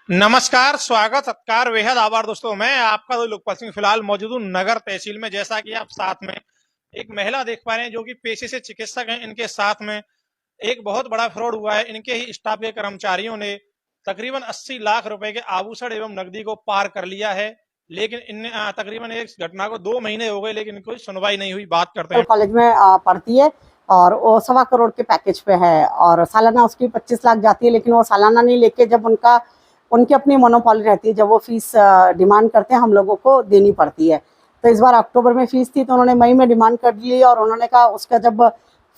नमस्कार, स्वागत, सत्कार, बेहद आभार दोस्तों। मैं आपका लोकपाल सिंह फिलहाल मौजूद हूँ नगर तहसील में। जैसा कि आप साथ में एक महिला देख पा रहे हैं जो कि पेशे से चिकित्सक हैं। इनके साथ में एक बहुत बड़ा फ्रॉड हुआ है। इनके ही स्टाफ के कर्मचारियों ने तकरीबन 80 लाख रुपए के आभूषण एवं नकदी को पार कर लिया है। लेकिन इन तकरीबन इस घटना को 2 महीने हो गए, लेकिन कोई सुनवाई नहीं हुई। बात करते हैं। कॉलेज में पढ़ती है और वो 1.25 करोड़ के पैकेज पे है और सालाना उसकी 25 लाख जाती है, लेकिन वो सालाना नहीं लेके जब उनकी अपनी मोनोपोली रहती है, जब वो फीस डिमांड करते हैं हम लोगों को देनी पड़ती है। तो इस बार अक्टूबर में फीस थी तो उन्होंने मई में डिमांड कर ली और उन्होंने कहा उसका जब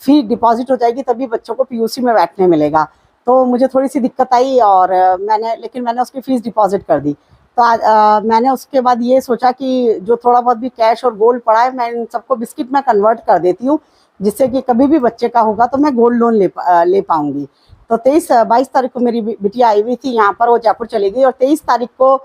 फी डिपॉजिट हो जाएगी तभी बच्चों को पीयूसी में बैठने मिलेगा। तो मुझे थोड़ी सी दिक्कत आई और मैंने उसकी फीस डिपॉजिट कर दी। तो मैंने उसके बाद ये सोचा कि जो थोड़ा बहुत भी कैश और गोल्ड पड़ा है मैं इन सबको बिस्किट में कन्वर्ट कर देती हूँ, जिससे कि कभी भी बच्चे का होगा तो मैं गोल्ड लोन ले पाऊंगी। तो 22 तारीख को मेरी बिटिया आई हुई थी यहाँ पर, वो जयपुर चली गई और 23 तारीख को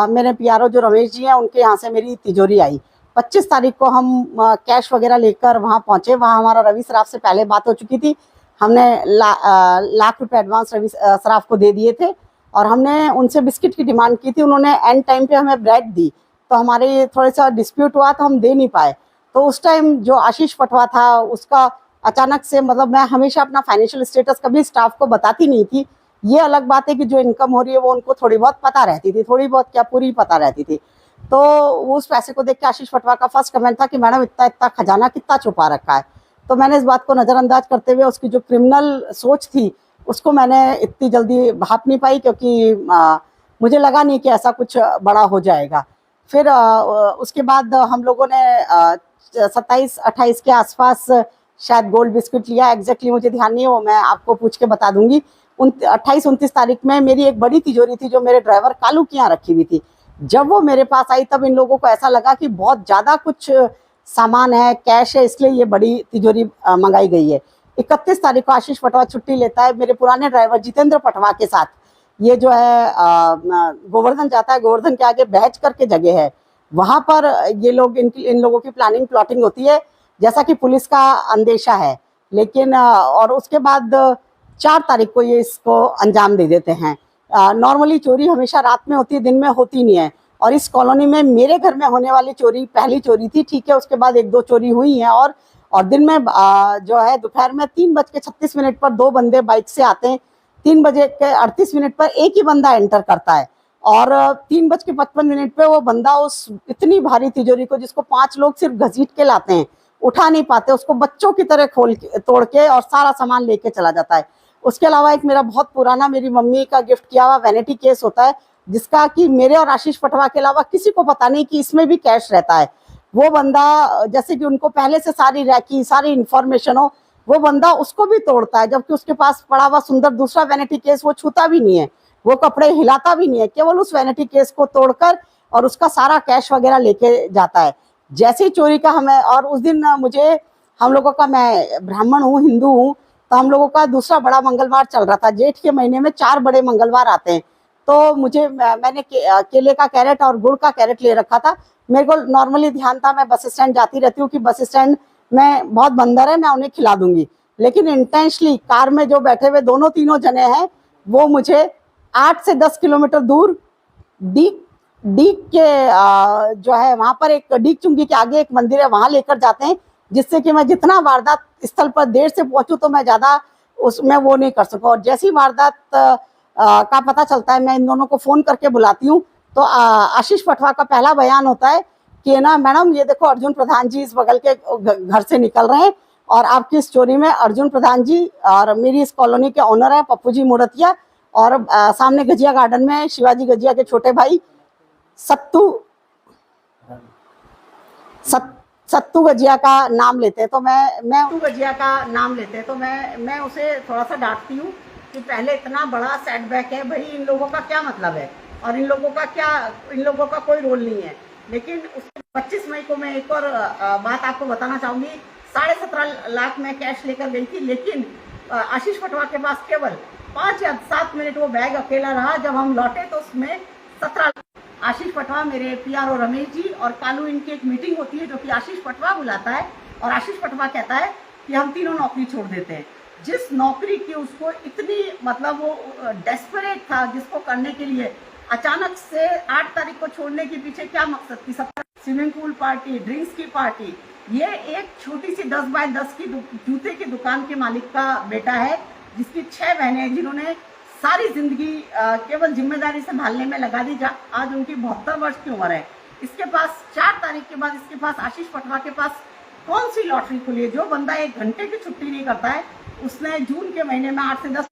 मेरे पीआरओ जो रमेश जी हैं उनके यहाँ से मेरी तिजोरी आई। 25 तारीख को हम कैश वगैरह लेकर वहाँ पहुंचे। वहाँ हमारा रवि सराफ से पहले बात हो चुकी थी। हमने लाख रुपए एडवांस रवि सराफ को दे दिए थे और हमने उनसे बिस्किट की डिमांड की थी। उन्होंने एंड टाइम पे हमें ब्रेड दी, तो हमारे थोड़ा सा डिस्प्यूट हुआ तो हम दे नहीं पाए। तो उस टाइम जो आशीष पटवा था उसका अचानक से, मतलब मैं हमेशा अपना फाइनेंशियल स्टेटस कभी स्टाफ को बताती नहीं थी। ये अलग बात है कि जो इनकम हो रही है वो उनको थोड़ी बहुत पता रहती थी, थोड़ी बहुत क्या पूरी पता रहती थी। तो उस पैसे को देख के आशीष पटवा का फर्स्ट कमेंट था कि मैडम इतना इतना खजाना कितना छुपा रखा है। तो मैंने इस बात को नज़रअंदाज करते हुए उसकी जो क्रिमिनल सोच थी उसको मैंने इतनी जल्दी भाप नहीं पाई, क्योंकि मुझे लगा नहीं कि ऐसा कुछ बड़ा हो जाएगा। फिर उसके बाद हम लोगों ने 27-28 के आसपास शायद गोल्ड बिस्कुट लिया। एग्जैक्टली मुझे ध्यान नहीं है, वो मैं आपको पूछ के बता दूंगी। 28-29 तारीख में मेरी एक बड़ी तिजोरी थी जो मेरे ड्राइवर कालू की यहाँ रखी हुई थी। जब वो मेरे पास आई तब इन लोगों को ऐसा लगा कि बहुत ज़्यादा कुछ सामान है, कैश है, इसलिए ये बड़ी तिजोरी मंगाई गई है। 31 तारीख को आशीष पटवा छुट्टी लेता है मेरे पुराने ड्राइवर जितेंद्र पटवा के साथ। ये जो है गोवर्धन जाता है, गोवर्धन के आगे बहज करके जगह है, वहां पर ये लोग इन लोगों की प्लानिंग प्लॉटिंग होती है, जैसा कि पुलिस का अंदेशा है। लेकिन और उसके बाद 4 तारीख को ये इसको अंजाम दे देते हैं। नॉर्मली चोरी हमेशा रात में होती है, दिन में होती नहीं है। और इस कॉलोनी में मेरे घर में होने वाली चोरी पहली चोरी थी, ठीक है। उसके बाद 1-2 चोरी हुई हैं और दिन में जो है दोपहर में 3:36 पर 2 बंदे बाइक से आते हैं। 3:38 पर एक ही बंदा एंटर करता है और 3:55 पे वो बंदा उस इतनी भारी तिजोरी को, जिसको 5 लोग सिर्फ घसीट के लाते हैं, उठा नहीं पाते, उसको बच्चों की तरह तोड़ के और सारा सामान लेके चला जाता है। उसके अलावा एक मेरा बहुत पुराना मेरी मम्मी का गिफ्ट किया हुआ वैनिटी केस होता है, जिसका कि मेरे और आशीष पटवा के अलावा किसी को पता नहीं कि इसमें भी कैश रहता है। वो बंदा, जैसे कि उनको पहले से सारी रैकी सारी इंफॉर्मेशन हो, वो बंदा उसको भी तोड़ता है, जबकि उसके पास पड़ा हुआ सुंदर दूसरा वैनिटी केस वो छूता भी नहीं है, वो कपड़े हिलाता भी नहीं है, केवल उस वैनिटी केस को तोड़कर और उसका सारा कैश वगैरह लेके जाता है। जैसे ही चोरी का हमें, और उस दिन मुझे, हम लोगों का, मैं ब्राह्मण हूँ, हिंदू हूँ, तो हम लोगों का दूसरा बड़ा मंगलवार चल रहा था। जेठ के महीने में 4 बड़े मंगलवार आते हैं। तो मैंने केले का कैरेट और गुड़ का कैरेट ले रखा था। मेरे को नॉर्मली ध्यान था, मैं बस स्टैंड जाती रहती हूँ कि बस स्टैंड में बहुत बंदर है, मैं उन्हें खिला दूंगी। लेकिन इंटेंशनली कार में जो बैठे हुए दोनों तीनों जने हैं वो मुझे 8 से 10 किलोमीटर दूर डीक के जो है वहां पर एक डीक चुंगी के आगे एक मंदिर है, वहां लेकर जाते हैं, जिससे कि मैं जितना वारदात स्थल पर देर से पहुंचूं तो मैं ज्यादा उसमें वो नहीं कर सकूं। और जैसी वारदात का पता चलता है मैं इन दोनों को फोन करके बुलाती हूँ। तो आशीष पटवा का पहला बयान होता है कि ना मैडम, ये देखो अर्जुन प्रधान जी इस बगल के घर से निकल रहे हैं और आपकी इस चोरी में अर्जुन प्रधान जी और मेरी इस कॉलोनी के ओनर है पप्पू जी मुड़तिया, और सामने गजिया गार्डन में शिवाजी गजिया के छोटे भाई सत्तू गजिया का नाम लेते हैं। तो मैं गजिया का नाम लेते हैं तो मैं उसे थोड़ा सा डांटती हूँ कि पहले इतना बड़ा सेटबैक है भाई, इन लोगों का क्या मतलब है और इन लोगों का कोई रोल नहीं है। लेकिन 25 मई को मैं एक और बात आपको बताना चाहूंगी। 17.5 लाख में कैश लेकर गई थी, लेकिन आशीष पटवा के पास केवल 5 या 7 मिनट वो बैग अकेला रहा। जब हम लौटे तो उसमें 17। आशीष पटवा, मेरे पीआरओ रमेश जी और कालू, इनकी एक मीटिंग होती है जो कि आशीष पटवा बुलाता है और आशीष पटवा कहता है कि हम तीनों नौकरी छोड़ देते हैं। जिस नौकरी की उसको इतनी मतलब वो डेस्परेट था जिसको करने के लिए, अचानक से 8 तारीख को छोड़ने के पीछे क्या मकसद थी? सब स्विमिंग पूल पार्टी, ड्रिंक्स की पार्टी। ये एक छोटी सी 10 बाय 10 की जूते की दुकान के मालिक का बेटा है, जिसकी 6 बहनें हैं, जिन्होंने सारी जिंदगी केवल जिम्मेदारी संभालने में लगा दी। आज उनकी 72 वर्ष की उम्र है। इसके पास 4 तारीख के बाद इसके पास आशीष पटवा के पास कौन सी लॉटरी खुली है? जो बंदा 1 घंटे की छुट्टी नहीं करता है, उसने जून के महीने में 8 से 10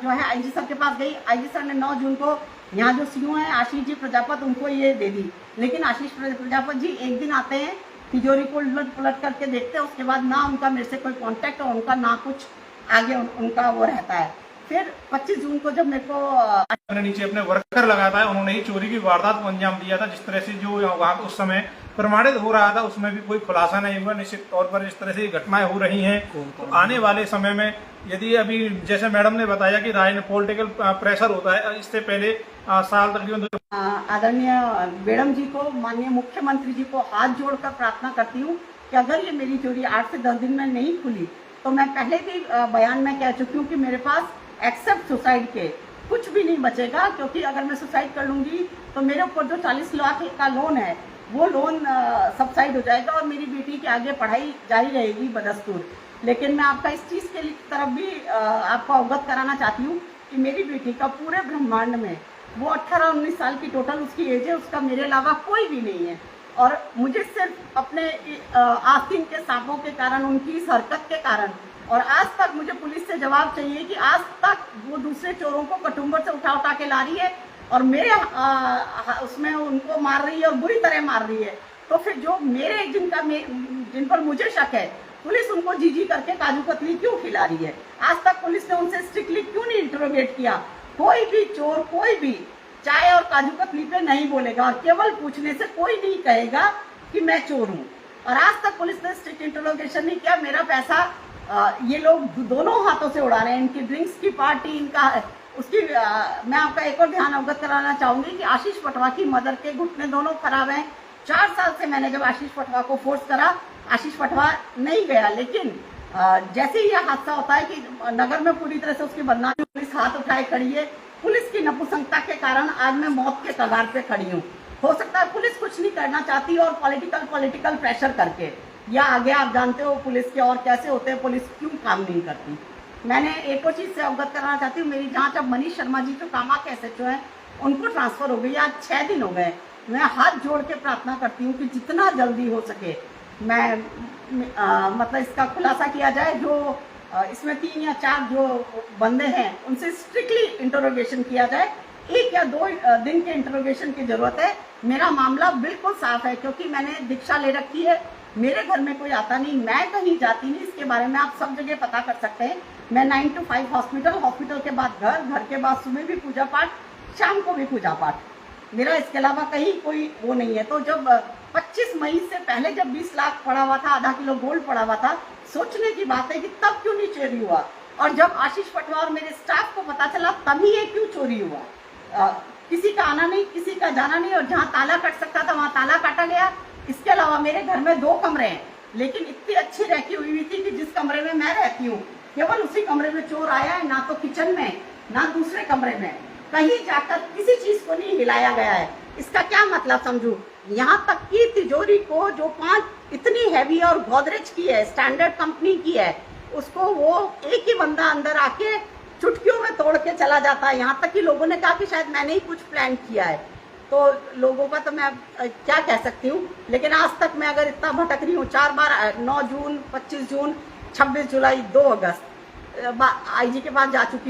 जो है आईजी सर के पास गई। आईजी सर ने 9 जून को यहाँ जो सीओ है आशीष जी प्रजापत, उनको ये दे दी। लेकिन आशीष प्रजापत जी एक दिन आते हैं, तिजोरी को उलट पलट करके देखते हैं, उसके बाद ना उनका मेरे से कोई कांटेक्ट और उनका ना कुछ आगे उनका वो रहता है। फिर 25 जून को जब मेरे को नीचे अपने वर्कर लगाता है, उन्होंने ही चोरी की वारदात को अंजाम दिया था। जिस तरह से जो वहाँ उस समय प्रमाणित हो रहा था उसमें भी कोई खुलासा नहीं हुआ। निश्चित तौर पर इस तरह से घटनाएं हो रही हैं। तो आने वाले समय में यदि अभी जैसे मैडम ने बताया कि पॉलिटिकल प्रेशर होता है, इससे पहले साल तकरीबन आदरणीय मैडम जी को, माननीय मुख्यमंत्री जी को हाथ जोड़कर प्रार्थना करती हूँ कि अगर ये मेरी चोरी 8 से 10 दिन में नहीं खुली, तो मैं पहले भी बयान में कह चुकी हूँ कि मेरे पास एक्सेप्ट सुसाइड के कुछ भी नहीं बचेगा। क्योंकि अगर मैं सुसाइड कर लूंगी तो मेरे ऊपर जो 40 लाख का लोन है वो लोन सबसाइड हो जाएगा और मेरी बेटी की आगे पढ़ाई जारी रहेगी बदस्तूर। लेकिन मैं आपका इस चीज़ के तरफ भी आपको अवगत कराना चाहती हूँ कि मेरी बेटी का पूरे ब्रह्मांड में वो 18-19 साल की टोटल उसकी एज है, उसका मेरे अलावा कोई भी नहीं है। और मुझे सिर्फ अपने आस्तीन के सांपों के कारण, उनकी इस हरकत के कारण, और आज तक मुझे पुलिस से जवाब चाहिए कि आज तक वो दूसरे चोरों को कटुम्बर से उठा उठा के ला रही है और मेरे उसमें उनको मार रही है और बुरी तरह मार रही है। तो फिर जो मेरे जिन पर मुझे शक है, पुलिस उनको जी करके काजू कतली क्यों खिला रही है? आज तक पुलिस ने उनसे स्ट्रिक्टली क्यों नहीं इंटरोगेट किया? कोई भी चोर, कोई भी चाय और काजू कतली पे नहीं बोलेगा और केवल पूछने से कोई नहीं कहेगा कि मैं चोर हूँ। और आज तक पुलिस ने स्ट्रिक्ट इंटरोगेशन नहीं किया। मेरा पैसा ये लोग दोनों हाथों से उड़ा रहे हैं। इनकी ड्रिंक्स की पार्टी, इनका उसकी मैं आपका एक और ध्यान अवगत कराना चाहूंगी कि आशीष पटवा की मदर के घुटने दोनों खराब हैं। 4 साल से मैंने जब आशीष पटवा को फोर्स करा, आशीष पटवा नहीं गया। लेकिन जैसे ही यह हादसा होता है कि नगर में पूरी तरह से उसकी बदनामी, पुलिस हाथ उठाए खड़ी है। पुलिस की नपुंसकता के कारण आज मैं मौत के कगार पे खड़ी हूँ। हो सकता है पुलिस कुछ नहीं करना चाहती और पॉलिटिकल प्रेशर करके, या आगे आप जानते हो पुलिस के और कैसे होते हैं, पुलिस क्यों काम नहीं करती। मैंने एक और चीज़ से अवगत कराना चाहती हूँ, मेरी जांच अब मनीष शर्मा जी जो कामा के SHO हैं उनको ट्रांसफर हो गई। आज 6 दिन हो गए। मैं हाथ जोड़ के प्रार्थना करती हूँ कि जितना जल्दी हो सके मैं मतलब इसका खुलासा किया जाए। जो इसमें 3 या 4 जो बंदे हैं उनसे स्ट्रिक्टली इंटरोगेशन किया जाए। 1 या 2 दिन के इंटरोगेशन की जरूरत है। मेरा मामला बिल्कुल साफ है क्योंकि मैंने दीक्षा ले रखी है। मेरे घर में कोई आता नहीं, मैं कहीं जाती नहीं। इसके बारे में आप सब जगह पता कर सकते हैं। मैं 9 to 5 हॉस्पिटल के बाद घर के बाद सुबह भी पूजा पाठ, शाम को भी पूजा पाठ। मेरा इसके अलावा कहीं कोई वो नहीं है। तो जब 25 मई से पहले जब 20 लाख पड़ा हुआ था, आधा किलो गोल्ड पड़ा हुआ था, सोचने की बात है कि तब क्यों नहीं चोरी हुआ। और जब आशीष पटवा और मेरे स्टाफ को पता चला तभी ये क्यों चोरी हुआ। किसी का आना नहीं, किसी का जाना नहीं, और जहाँ ताला कट सकता था वहाँ ताला काटा गया। इसके अलावा मेरे घर में 2 कमरे हैं, लेकिन इतनी अच्छी रहती हुई थी कि जिस कमरे में मैं रहती हूँ केवल उसी कमरे में चोर आया है। ना तो किचन में, ना दूसरे कमरे में, कहीं जाकर किसी चीज को नहीं हिलाया गया है। इसका क्या मतलब समझू? यहाँ तक कि तिजोरी को जो 5 इतनी हैवी और गोदरेज की है, स्टैंडर्ड कंपनी की है, उसको वो एक ही बंदा अंदर आके चुटकियों में तोड़ के चला जाता है। यहाँ तक कि लोगों ने कहा कि शायद मैंने ही कुछ प्लान किया है। तो लोगों का तो मैं क्या कह सकती हूँ। लेकिन आज तक मैं अगर इतना भटक रही हूँ, 4 बार 9 जून, 25 जून, 26 जुलाई, 2 अगस्त IG के पास जा चुकी हूँ।